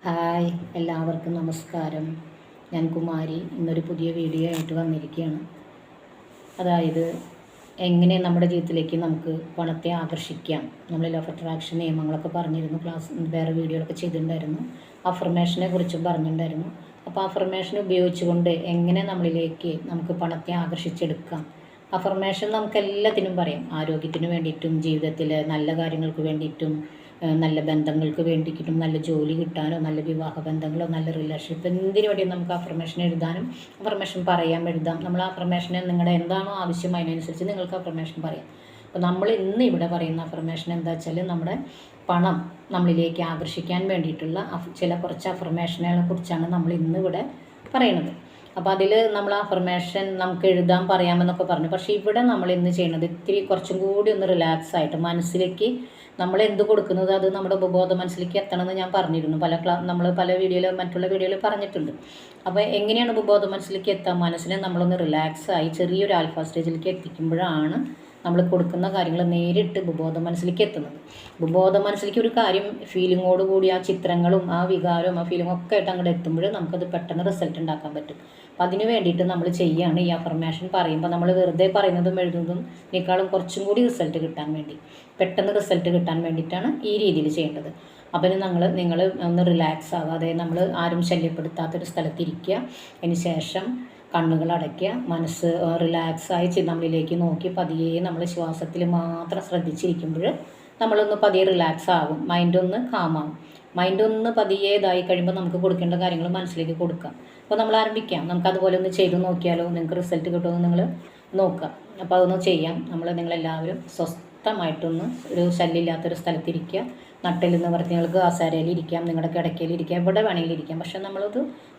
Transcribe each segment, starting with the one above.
Hi, എല്ലാവർക്കും നമസ്കാരം. ഞാൻ കുമാരി. ഇന്നൊരു പുതിയ വീഡിയോ ആയിട്ട് വന്നിരിക്കുകയാണ്. അതായത് എങ്ങനെ നമ്മുടെ ജീവിതത്തിലേക്ക് നമുക്ക് പണത്തെ ആകർഷിക്കാം. നമ്മൾ ലോ ഓഫ് അട്രാക്ഷൻ നിയമങ്ങളൊക്കെ പറഞ്ഞിരുന്നു, വേറെ വീഡിയോകളൊക്കെ ചെയ്തിട്ടുണ്ടായിരുന്നു. അഫർമേഷനെ കുറിച്ചും പറഞ്ഞിട്ടുണ്ടായിരുന്നു. അപ്പോൾ അഫർമേഷൻ ഉപയോഗിച്ചുകൊണ്ട് എങ്ങനെ നമ്മളിലേക്ക് നമുക്ക് പണത്തെ ആകർഷിച്ചെടുക്കാം. അഫർമേഷൻ നമുക്ക് എല്ലാത്തിനും പറയാം. ആരോഗ്യത്തിന് വേണ്ടിയിട്ടും, ജീവിതത്തിൽ നല്ല കാര്യങ്ങൾക്ക് വേണ്ടിയിട്ടും, നല്ല ബന്ധങ്ങൾക്ക് വേണ്ടിയിട്ടും, നല്ല ജോലി കിട്ടാനോ, നല്ല വിവാഹ ബന്ധങ്ങളോ, നല്ല റിലേഷൻഷിപ്പ്, എന്തിനു വേണ്ടിയും നമുക്ക് അഫർമേഷൻ എഴുതാനും അഫർമേഷൻ പറയാം, എഴുതാം. നമ്മൾ അഫർമേഷന് നിങ്ങളുടെ എന്താണോ ആവശ്യം അതിനനുസരിച്ച് നിങ്ങൾക്ക് അഫർമേഷൻ പറയാം. അപ്പോൾ നമ്മൾ ഇന്ന് ഇവിടെ പറയുന്ന അഫർമേഷൻ എന്താ വെച്ചാൽ, നമ്മുടെ പണം നമ്മളിലേക്ക് ആകർഷിക്കാൻ വേണ്ടിയിട്ടുള്ള കുറച്ച് അഫർമേഷനുകളെ കുറിച്ചാണ് നമ്മൾ ഇന്നിവിടെ പറയുന്നത്. അപ്പോൾ അതിൽ നമ്മൾ അഫർമേഷൻ നമുക്ക് എഴുതാൻ പറയാമെന്നൊക്കെ പറഞ്ഞു. പക്ഷേ ഇവിടെ നമ്മൾ ഇന്ന് ചെയ്യുന്നത് ഇത്തിരി കുറച്ചും കൂടി ഒന്ന് റിലാക്സ് ആയിട്ട് മനസ്സിലേക്ക് നമ്മൾ എന്ത് കൊടുക്കുന്നത് അത് നമ്മുടെ ഉപബോധ മനസ്സിലേക്ക് എത്തണമെന്ന് ഞാൻ പറഞ്ഞിരുന്നു. നമ്മൾ പല വീഡിയോയിൽ, മറ്റുള്ള വീഡിയോയിൽ പറഞ്ഞിട്ടുണ്ട്. അപ്പോൾ എങ്ങനെയാണ് ഉപബോധ മനസ്സിലേക്ക് എത്താൻ? മനസ്സിനെ നമ്മളൊന്ന് റിലാക്സ് ആയി ചെറിയൊരു ആൽഫ സ്റ്റേജിലേക്ക് എത്തിക്കുമ്പോഴാണ് നമ്മൾ കൊടുക്കുന്ന കാര്യങ്ങൾ നേരിട്ട് ഉപബോധ മനസ്സിലേക്ക് എത്തുന്നത്. ഉപബോധ മനസ്സിലേക്ക് ഒരു കാര്യം ഫീലിങ്ങോട് കൂടി ആ ചിത്രങ്ങളും ആ വികാരവും ആ ഫീലിങ്ങും ഒക്കെ ആയിട്ട് അങ്ങോട്ട് എത്തുമ്പോൾ നമുക്കത് പെട്ടെന്ന് റിസൾട്ട് ഉണ്ടാക്കാൻ പറ്റും. അപ്പം അതിന് വേണ്ടിയിട്ട് നമ്മൾ ചെയ്യുകയാണ് ഈ അഫർമേഷൻ പറയുമ്പോൾ. നമ്മൾ വെറുതെ പറയുന്നതും എഴുതുന്നതും കുറച്ചും കൂടി റിസൾട്ട് കിട്ടാൻ വേണ്ടി, പെട്ടെന്ന് റിസൾട്ട് കിട്ടാൻ വേണ്ടിയിട്ടാണ് ഈ രീതിയിൽ ചെയ്യേണ്ടത്. അപ്പം നിങ്ങൾ ഒന്ന് റിലാക്സ് ആകാതെ, നമ്മൾ ആരും ശല്യപ്പെടുത്താത്തൊരു സ്ഥലത്തിരിക്കുക. അതിന് ശേഷം കണ്ണുകൾ അടയ്ക്കുക, മനസ്സ് റിലാക്സായി നമ്മളിലേക്ക് നോക്കി പതിയെ നമ്മൾ ശ്വാസത്തിൽ മാത്രം ശ്രദ്ധിച്ചിരിക്കുമ്പോൾ നമ്മളൊന്ന് പതിയെ റിലാക്സ് ആകും. മൈൻഡൊന്ന് കാമാകും. മൈൻഡൊന്ന് പതിയെ ഇതായി കഴിയുമ്പോൾ നമുക്ക് കൊടുക്കേണ്ട കാര്യങ്ങൾ മനസ്സിലേക്ക് കൊടുക്കാം. അപ്പോൾ നമ്മൾ ആരംഭിക്കാം. നമുക്കതുപോലെ ഒന്ന് ചെയ്ത് നോക്കിയാലോ, നിങ്ങൾക്ക് റിസൾട്ട് കിട്ടുമെന്ന് നിങ്ങൾ നോക്കുക. അപ്പോൾ അതൊന്ന് ചെയ്യാം. നിങ്ങളെല്ലാവരും സ്വസ്ഥമായിട്ടൊന്ന് ഒരു ശല്യമില്ലാത്തൊരു സ്ഥലത്തിരിക്കുക. നട്ടിൽ നിവർത്തി നിങ്ങൾക്ക് ആസാരയിലിരിക്കാം, നിങ്ങളുടെ കിടക്കയിലിരിക്കാം, എവിടെ വേണമെങ്കിലും ഇരിക്കാം. പക്ഷെ നമ്മളത്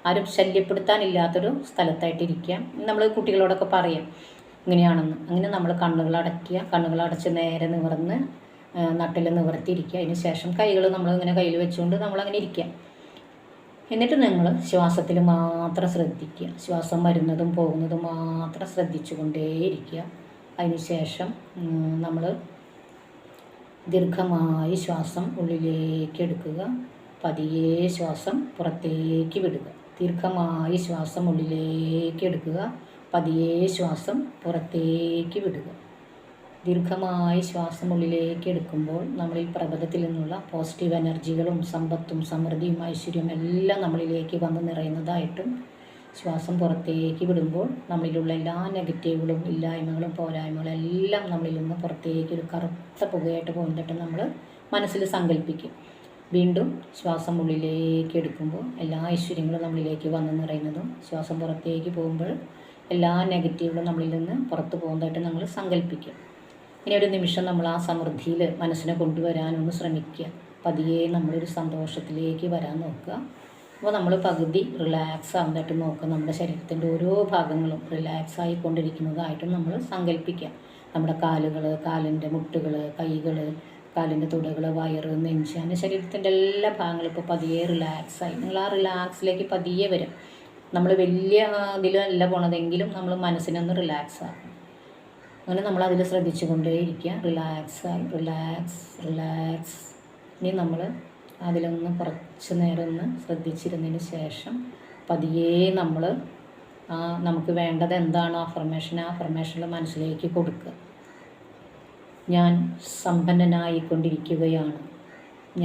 ആരും ശല്യപ്പെടുത്താനില്ലാത്തൊരു സ്ഥലത്തായിട്ടിരിക്കാം. നമ്മൾ കുട്ടികളോടൊക്കെ പറയാം ഇങ്ങനെയാണെന്ന്. അങ്ങനെ നമ്മൾ കണ്ണുകളടയ്ക്കുക. കണ്ണുകളടച്ച് നേരെ നിവർന്ന് നട്ടിൽ നിവർത്തിയിരിക്കുക. അതിന് ശേഷം കൈകൾ നമ്മളിങ്ങനെ കയ്യിൽ വെച്ചുകൊണ്ട് നമ്മളങ്ങനെ ഇരിക്കുക. എന്നിട്ട് നിങ്ങൾ ശ്വാസത്തിൽ മാത്രം ശ്രദ്ധിക്കുക. ശ്വാസം വരുന്നതും പോകുന്നതും മാത്രം ശ്രദ്ധിച്ചു കൊണ്ടേയിരിക്കുക. അതിന് ശേഷം നമ്മൾ ദീർഘമായി ശ്വാസം ഉള്ളിലേക്ക് എടുക്കുക, പതിയെ ശ്വാസം പുറത്തേക്ക് വിടുക. ദീർഘമായി ശ്വാസം ഉള്ളിലേക്ക് എടുക്കുക, പതിയെ ശ്വാസം പുറത്തേക്ക് വിടുക. ദീർഘമായി ശ്വാസം ഉള്ളിലേക്ക് എടുക്കുമ്പോൾ നമ്മളിൽ പ്രപഞ്ചത്തിൽ നിന്നുള്ള പോസിറ്റീവ് എനർജികളും സമ്പത്തും സമൃദ്ധിയും ഐശ്വര്യവും എല്ലാം നമ്മളിലേക്ക് വന്ന് നിറയുന്നതായിട്ടും, ശ്വാസം പുറത്തേക്ക് വിടുമ്പോൾ നമ്മളിലുള്ള എല്ലാ നെഗറ്റീവുകളും, ഇല്ലായ്മകളും, പോരായ്മകളും എല്ലാം നമ്മളിൽ നിന്ന് പുറത്തേക്ക് ഒരു കറുത്ത പുകയായിട്ട് പോകുന്നിട്ട് നമ്മൾ മനസ്സിൽ സങ്കല്പിക്കും. വീണ്ടും ശ്വാസം ഉള്ളിലേക്ക് എടുക്കുമ്പോൾ എല്ലാ ഐശ്വര്യങ്ങളും നമ്മളിലേക്ക് വന്ന് നിറയുന്നതും, ശ്വാസം പുറത്തേക്ക് പോകുമ്പോൾ എല്ലാ നെഗറ്റീവുകളും നമ്മളിൽ നിന്ന് പുറത്ത് പോകുന്നതായിട്ട് നമ്മൾ സങ്കല്പിക്കും. ഇനി ഒരു നിമിഷം നമ്മൾ ആ സമൃദ്ധിയിൽ മനസ്സിനെ കൊണ്ടുവരാനൊന്ന് ശ്രമിക്കുക. പതിയെ നമ്മളൊരു സന്തോഷത്തിലേക്ക് വരാൻ നോക്കുക. അപ്പോൾ നമ്മൾ പകുതി റിലാക്സ് ആവുന്നതായിട്ട് നോക്കുക. നമ്മുടെ ശരീരത്തിൻ്റെ ഓരോ ഭാഗങ്ങളും റിലാക്സ് ആയിക്കൊണ്ടിരിക്കുന്നതായിട്ടും നമ്മൾ സങ്കല്പിക്കുക. നമ്മുടെ കാലുകൾ, കാലിൻ്റെ മുട്ടുകൾ, കൈകൾ, കാലിൻ്റെ തുടകൾ, വയറ്, നെഞ്ച്, അങ്ങനെ ശരീരത്തിൻ്റെ എല്ലാ ഭാഗങ്ങളും ഇപ്പോൾ പതിയെ റിലാക്സായി. നിങ്ങൾ ആ റിലാക്സിലേക്ക് പതിയെ വരും. നമ്മൾ വലിയ ഇതിലല്ല പോണതെങ്കിലും നമ്മൾ മനസ്സിനൊന്ന് റിലാക്സ് ആകും. അങ്ങനെ നമ്മൾ അതിൽ ശ്രദ്ധിച്ചു കൊണ്ടേയിരിക്കുക. റിലാക്സായി, റിലാക്സ്. ഇനി നമ്മൾ അതിലൊന്ന് കുറച്ച് നേരം ഒന്ന് ശ്രദ്ധിച്ചിരുന്നതിന് ശേഷം പതിയെ നമ്മൾ നമുക്ക് വേണ്ടത് എന്താണോ അഫർമേഷൻ, ആ അഫർമേഷനിൽ മനസ്സിലേക്ക് കൊടുക്കുക. ഞാൻ സമ്പന്നനായിക്കൊണ്ടിരിക്കുകയാണ്.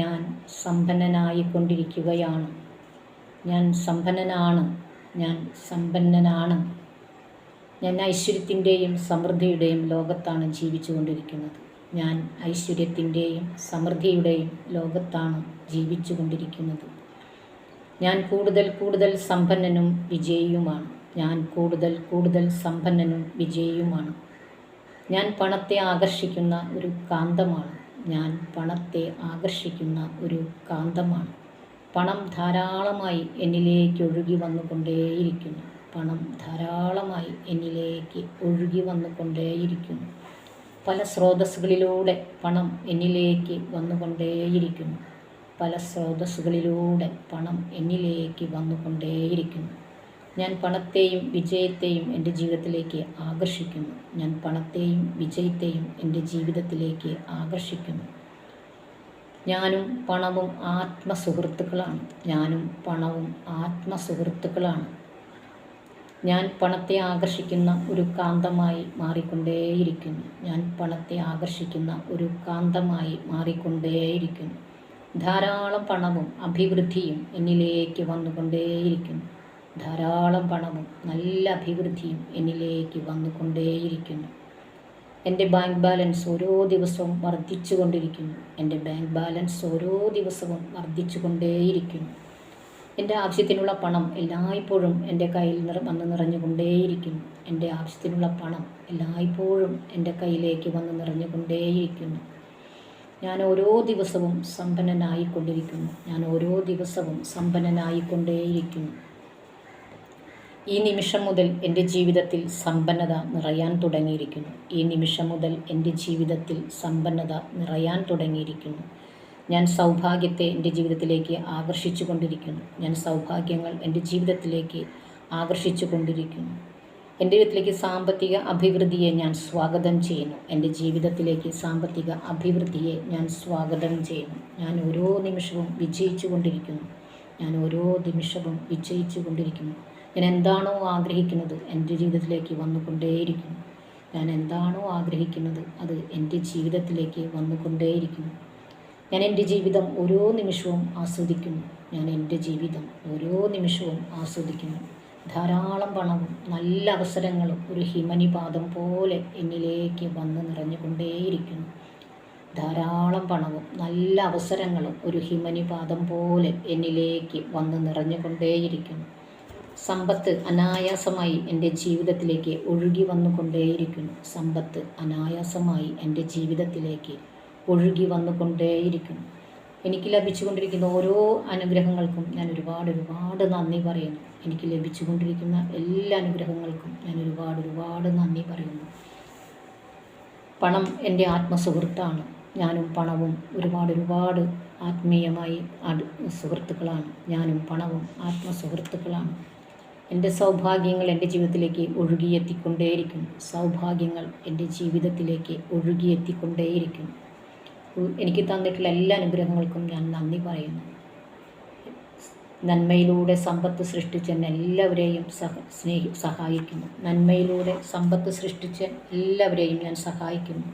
ഞാൻ സമ്പന്നനായിക്കൊണ്ടിരിക്കുകയാണ്. ഞാൻ സമ്പന്നനാണ്. ഞാൻ സമ്പന്നനാണ്. ഞാൻ ഐശ്വര്യത്തിൻ്റെയും സമൃദ്ധിയുടെയും ലോകത്താണ് ജീവിച്ചു കൊണ്ടിരിക്കുന്നത്. ഞാൻ ഐശ്വര്യത്തിൻ്റെയും സമൃദ്ധിയുടെയും ലോകത്താണ് ജീവിച്ചു കൊണ്ടിരിക്കുന്നത്. ഞാൻ കൂടുതൽ സമ്പന്നനും വിജയിയുമാണ്. ഞാൻ കൂടുതൽ സമ്പന്നനും വിജയിയുമാണ്. ഞാൻ പണത്തെ ആകർഷിക്കുന്ന ഒരു കാന്തമാണ്. ഞാൻ പണത്തെ ആകർഷിക്കുന്ന ഒരു കാന്തമാണ്. പണം ധാരാളമായി എന്നിലേക്ക് ഒഴുകി വന്നുകൊണ്ടേയിരിക്കുന്നു. പണം ധാരാളമായി എന്നിലേക്ക് ഒഴുകി വന്നുകൊണ്ടേയിരിക്കുന്നു. പല സ്രോതസ്സുകളിലൂടെ പണം എന്നിലേക്ക് വന്നുകൊണ്ടേയിരിക്കുന്നു. പല സ്രോതസ്സുകളിലൂടെ പണം എന്നിലേക്ക് വന്നുകൊണ്ടേയിരിക്കുന്നു. ഞാൻ പണത്തെയും വിജയത്തെയും എൻ്റെ ജീവിതത്തിലേക്ക് ആകർഷിക്കുന്നു. ഞാൻ പണത്തെയും വിജയത്തെയും എൻ്റെ ജീവിതത്തിലേക്ക് ആകർഷിക്കുന്നു. ഞാനും പണവും ആത്മസുഹൃത്തുക്കളാണ്. ഞാനും പണവും ആത്മസുഹൃത്തുക്കളാണ്. ഞാൻ പണത്തെ ആകർഷിക്കുന്ന ഒരു കാന്തമായി മാറിക്കൊണ്ടേയിരിക്കുന്നു. ഞാൻ പണത്തെ ആകർഷിക്കുന്ന ഒരു കാന്തമായി മാറിക്കൊണ്ടേയിരിക്കുന്നു. ധാരാളം പണവും അഭിവൃദ്ധിയും എന്നിലേക്ക് വന്നുകൊണ്ടേയിരിക്കുന്നു. ധാരാളം പണവും നല്ല അഭിവൃദ്ധിയും എന്നിലേക്ക് വന്നുകൊണ്ടേയിരിക്കുന്നു. എൻ്റെ ബാങ്ക് ബാലൻസ് ഓരോ ദിവസവും വർദ്ധിച്ചു കൊണ്ടിരിക്കുന്നു. എൻ്റെ ബാങ്ക് ബാലൻസ് ഓരോ ദിവസവും വർദ്ധിച്ചു കൊണ്ടേയിരിക്കുന്നു. എൻ്റെ ആവശ്യത്തിനുള്ള പണം എല്ലായ്പ്പോഴും എൻ്റെ കയ്യിൽ വന്ന് നിറഞ്ഞുകൊണ്ടേയിരിക്കുന്നു. എൻ്റെ ആവശ്യത്തിനുള്ള പണം എല്ലായ്പ്പോഴും എൻ്റെ കയ്യിലേക്ക് വന്ന് നിറഞ്ഞുകൊണ്ടേയിരിക്കുന്നു. ഞാൻ ഓരോ ദിവസവും സമ്പന്നനായിക്കൊണ്ടിരിക്കുന്നു. ഞാൻ ഓരോ ദിവസവും സമ്പന്നനായിക്കൊണ്ടേയിരിക്കുന്നു. ഈ നിമിഷം മുതൽ എൻ്റെ ജീവിതത്തിൽ സമ്പന്നത നിറയാൻ തുടങ്ങിയിരിക്കുന്നു. ഈ നിമിഷം മുതൽ എൻ്റെ ജീവിതത്തിൽ സമ്പന്നത നിറയാൻ തുടങ്ങിയിരിക്കുന്നു. ഞാൻ സൗഭാഗ്യത്തെ എൻ്റെ ജീവിതത്തിലേക്ക് ആകർഷിച്ചു കൊണ്ടിരിക്കുന്നു. ഞാൻ സൗഭാഗ്യങ്ങൾ എൻ്റെ ജീവിതത്തിലേക്ക് ആകർഷിച്ചു കൊണ്ടിരിക്കുന്നു. എൻ്റെ ജീവിതത്തിലേക്ക് സാമ്പത്തിക അഭിവൃദ്ധിയെ ഞാൻ സ്വാഗതം ചെയ്യുന്നു. എൻ്റെ ജീവിതത്തിലേക്ക് സാമ്പത്തിക അഭിവൃദ്ധിയെ ഞാൻ സ്വാഗതം ചെയ്യുന്നു. ഞാൻ ഓരോ നിമിഷവും വിജയിച്ചു കൊണ്ടിരിക്കുന്നു. ഞാൻ ഓരോ നിമിഷവും വിജയിച്ചു കൊണ്ടിരിക്കുന്നു. ഞാൻ എന്താണോ ആഗ്രഹിക്കുന്നത് എൻ്റെ ജീവിതത്തിലേക്ക് വന്നുകൊണ്ടേയിരിക്കുന്നു. ഞാൻ എന്താണോ ആഗ്രഹിക്കുന്നത് അത് എൻ്റെ ജീവിതത്തിലേക്ക് വന്നുകൊണ്ടേയിരിക്കുന്നു. ഞാൻ എൻ്റെ ജീവിതം ഓരോ നിമിഷവും ആസ്വദിക്കുന്നു. ഞാൻ എൻ്റെ ജീവിതം ഓരോ നിമിഷവും ആസ്വദിക്കുന്നു. ധാരാളം പണവും നല്ല അവസരങ്ങളും ഒരു ഹിമനിപാതം പോലെ എന്നിലേക്ക് വന്ന് നിറഞ്ഞുകൊണ്ടേയിരിക്കുന്നു. ധാരാളം പണവും നല്ല അവസരങ്ങളും ഒരു ഹിമനിപാതം പോലെ എന്നിലേക്ക് വന്ന് നിറഞ്ഞുകൊണ്ടേയിരിക്കുന്നു. സമ്പത്ത് അനായാസമായി എൻ്റെ ജീവിതത്തിലേക്ക് ഒഴുകി വന്നുകൊണ്ടേയിരിക്കുന്നു. സമ്പത്ത് അനായാസമായി എൻ്റെ ജീവിതത്തിലേക്ക് ഒഴുകി വന്നുകൊണ്ടേയിരിക്കുന്നു. എനിക്ക് ലഭിച്ചുകൊണ്ടിരിക്കുന്ന ഓരോ അനുഗ്രഹങ്ങൾക്കും ഞാൻ ഒരുപാട് നന്ദി പറയുന്നു. എനിക്ക് ലഭിച്ചുകൊണ്ടിരിക്കുന്ന എല്ലാ അനുഗ്രഹങ്ങൾക്കും ഞാൻ ഒരുപാട് നന്ദി പറയുന്നു. പണം എൻ്റെ ആത്മസുഹൃത്താണ്. ഞാനും പണവും ഒരുപാട് ആത്മീയമായി സുഹൃത്തുക്കളാണ്. ഞാനും പണവും ആത്മസുഹൃത്തുക്കളാണ്. എൻ്റെ സൗഭാഗ്യങ്ങൾ എൻ്റെ ജീവിതത്തിലേക്ക് ഒഴുകിയെത്തിക്കൊണ്ടേയിരിക്കുന്നു. സൗഭാഗ്യങ്ങൾ എൻ്റെ ജീവിതത്തിലേക്ക് ഒഴുകിയെത്തിക്കൊണ്ടേയിരിക്കുന്നു. എനിക്ക് തന്നിട്ടുള്ള എല്ലാ അനുഗ്രഹങ്ങൾക്കും ഞാൻ നന്ദി പറയുന്നു. നന്മയിലൂടെ സമ്പത്ത് സൃഷ്ടിച്ച് എന്നെ എല്ലാവരെയും സഹായിക്കുന്നു. നന്മയിലൂടെ സമ്പത്ത് സൃഷ്ടിച്ച് എല്ലാവരെയും ഞാൻ സഹായിക്കുന്നു.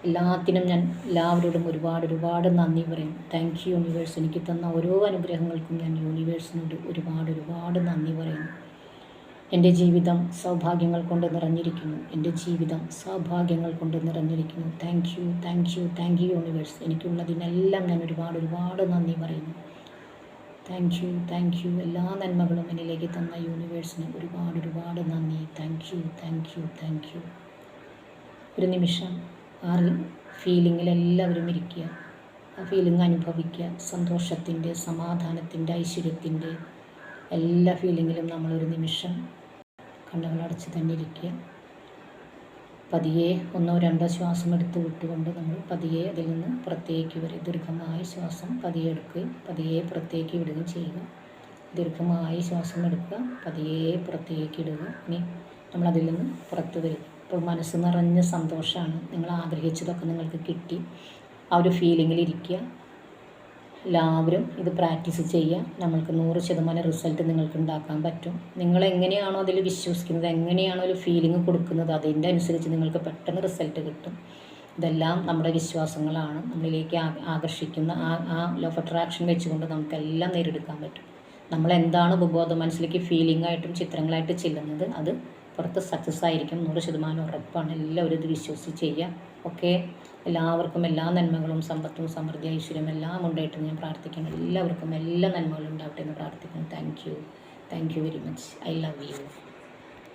എല്ലാത്തിനും ഞാൻ എല്ലാവരോടും ഒരുപാട് നന്ദി പറയുന്നു. Thank you universe. എനിക്ക് തന്ന ഓരോ അനുഗ്രഹങ്ങൾക്കും ഞാൻ യൂണിവേഴ്സിനോട് ഒരുപാട് നന്ദി പറയുന്നു. എൻ്റെ ജീവിതം സൗഭാഗ്യങ്ങൾ കൊണ്ട് നിറഞ്ഞിരിക്കുന്നു. എൻ്റെ ജീവിതം സൗഭാഗ്യങ്ങൾ കൊണ്ട് നിറഞ്ഞിരിക്കുന്നു. Thank you universe. എനിക്കുള്ളതിനെല്ലാം ഞാൻ ഒരുപാട് നന്ദി പറയുന്നു. താങ്ക് യു എല്ലാ നന്മകളും എന്നിലേക്ക് തന്ന യൂണിവേഴ്സിന് ഒരുപാട് നന്ദി. Thank you. ഒരു നിമിഷം ആ ഫീലിങ്ങിൽ എല്ലാവരും ഇരിക്കുക. ആ ഫീലിംഗ് അനുഭവിക്കുക. സന്തോഷത്തിൻ്റെ, സമാധാനത്തിൻ്റെ, ഐശ്വര്യത്തിൻ്റെ എല്ലാ ഫീലിങ്ങിലും നമ്മളൊരു നിമിഷം കണ്ണുകളടച്ച് തന്നെ ഇരിക്കുക. പതിയെ 1-2 ശ്വാസം എടുത്ത് വിട്ടുകൊണ്ട് നമ്മൾ പതിയെ അതിൽ നിന്ന് പുറത്തേക്ക് വരെ ദീർഘമായ ശ്വാസം പതിയെ എടുക്കുകയും പതിയെ പുറത്തേക്ക് വിടുകയും ചെയ്യുക. ദീർഘമായി ശ്വാസം എടുക്കുക, പതിയെ പുറത്തേക്ക് ഇടുക. ഇനി നമ്മളതിൽ നിന്ന് പുറത്ത് വരിക. ഇപ്പോൾ മനസ്സ് നിറഞ്ഞ സന്തോഷമാണ്. നിങ്ങൾ ആഗ്രഹിച്ചതൊക്കെ നിങ്ങൾക്ക് കിട്ടി. ആ ഒരു ഫീലിങ്ങിലിരിക്കുക. എല്ലാവരും ഇത് പ്രാക്ടീസ് ചെയ്യുക. നമ്മൾക്ക് 100% റിസൾട്ട് നിങ്ങൾക്ക് ഉണ്ടാക്കാൻ പറ്റും. നിങ്ങളെങ്ങനെയാണോ അതിൽ വിശ്വസിക്കുന്നത്, എങ്ങനെയാണോ ഒരു ഫീലിംഗ് കൊടുക്കുന്നത്, അതിൻ്റെ അനുസരിച്ച് നിങ്ങൾക്ക് പെട്ടെന്ന് റിസൾട്ട് കിട്ടും. ഇതെല്ലാം നമ്മുടെ വിശ്വാസങ്ങളാണ്. നമ്മളിലേക്ക് ആകർഷിക്കുന്ന ആ ലോ ഓഫ് അട്രാക്ഷൻ വെച്ചുകൊണ്ട് നമുക്കെല്ലാം നേടിയെടുക്കാൻ പറ്റും. നമ്മളെന്താണ് ഉപബോധ മനസ്സിലേക്ക് ഫീലിംഗായിട്ടും ചിത്രങ്ങളായിട്ട് ചെല്ലുന്നത്, അത് പുറത്ത് സക്സസ് ആയിരിക്കും. 100% ഉറപ്പാണ്. എല്ലാവരും ഇത് വിശ്വസിച്ച് ചെയ്യുക. ഓക്കെ. എല്ലാവർക്കും എല്ലാ നന്മകളും സമ്പത്തും സമൃദ്ധി ഐശ്വര്യം എല്ലാം ഉണ്ടായിട്ട് ഞാൻ പ്രാർത്ഥിക്കുന്നു. എല്ലാവർക്കും എല്ലാ നന്മകളും ഉണ്ടാവട്ടെ എന്ന് പ്രാർത്ഥിക്കുന്നു. Thank you very much. I love you.